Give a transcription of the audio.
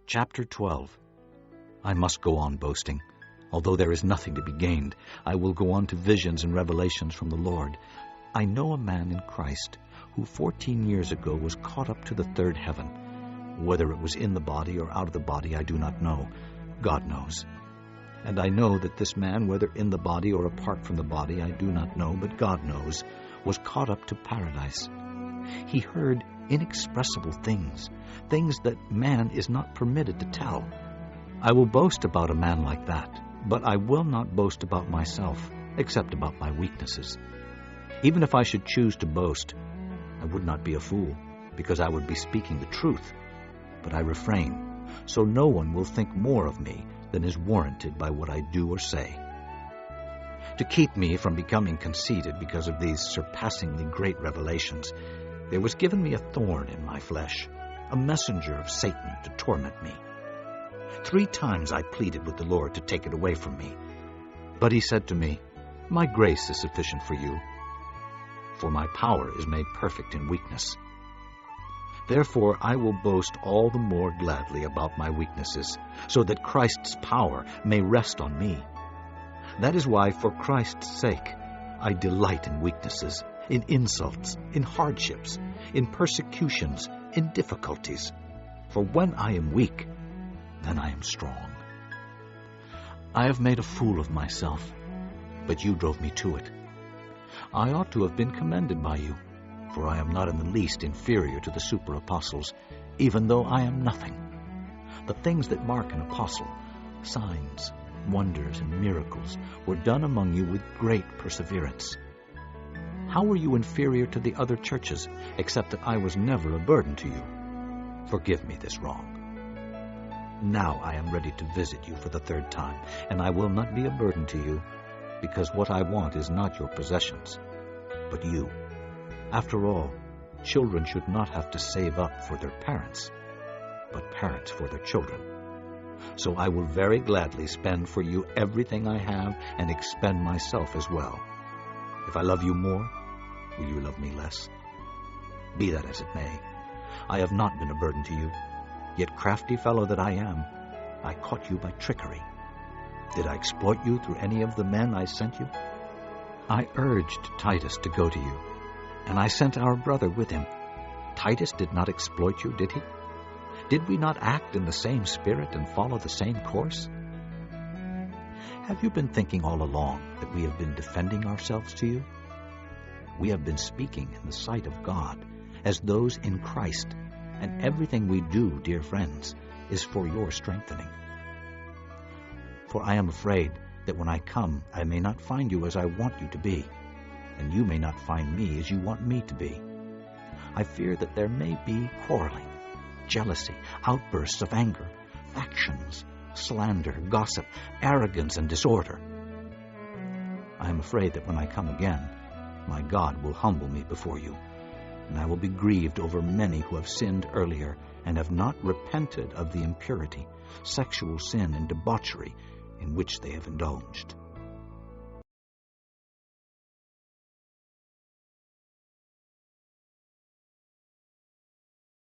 Chapter 12. I must go on boasting. Although there is nothing to be gained, I will go on to visions and revelations from the Lord. I know a man in Christ who 14 years ago was caught up to the third heaven. Whether it was in the body or out of the body, I do not know. God knows. And I know that this man, whether in the body or apart from the body, I do not know, but God knows, was caught up to paradise. He heard inexpressible things, things that man is not permitted to tell. I will boast about a man like that, but I will not boast about myself, except about my weaknesses. Even if I should choose to boast, I would not be a fool, because I would be speaking the truth. But I refrain, so no one will think more of me than is warranted by what I do or say. To keep me from becoming conceited because of these surpassingly great revelations, there was given me a thorn in my flesh, a messenger of Satan to torment me. 3 times I pleaded with the Lord to take it away from me. But he said to me, "My grace is sufficient for you, for my power is made perfect in weakness." Therefore I will boast all the more gladly about my weaknesses, so that Christ's power may rest on me. That is why, for Christ's sake, I delight in weaknesses, in insults, in hardships, in persecutions, in difficulties. For when I am weak, then I am strong. I have made a fool of myself, but you drove me to it. I ought to have been commended by you, for I am not in the least inferior to the super-apostles, even though I am nothing. The things that mark an apostle, signs, wonders, and miracles, were done among you with great perseverance. How were you inferior to the other churches, except that I was never a burden to you? Forgive me this wrong. Now I am ready to visit you for the 3rd time, and I will not be a burden to you, because what I want is not your possessions, but you. After all, children should not have to save up for their parents, but parents for their children. So I will very gladly spend for you everything I have and expend myself as well. If I love you more, will you love me less? Be that as it may, I have not been a burden to you. Yet, crafty fellow that I am, I caught you by trickery. Did I exploit you through any of the men I sent you? I urged Titus to go to you, and I sent our brother with him. Titus did not exploit you, did he? Did we not act in the same spirit and follow the same course? Have you been thinking all along that we have been defending ourselves to you? We have been speaking in the sight of God as those in Christ, and everything we do, dear friends, is for your strengthening. For I am afraid that when I come, I may not find you as I want you to be, and you may not find me as you want me to be. I fear that there may be quarreling, jealousy, outbursts of anger, factions, slander, gossip, arrogance, and disorder. I am afraid that when I come again, my God will humble me before you, and I will be grieved over many who have sinned earlier and have not repented of the impurity, sexual sin, and debauchery in which they have indulged.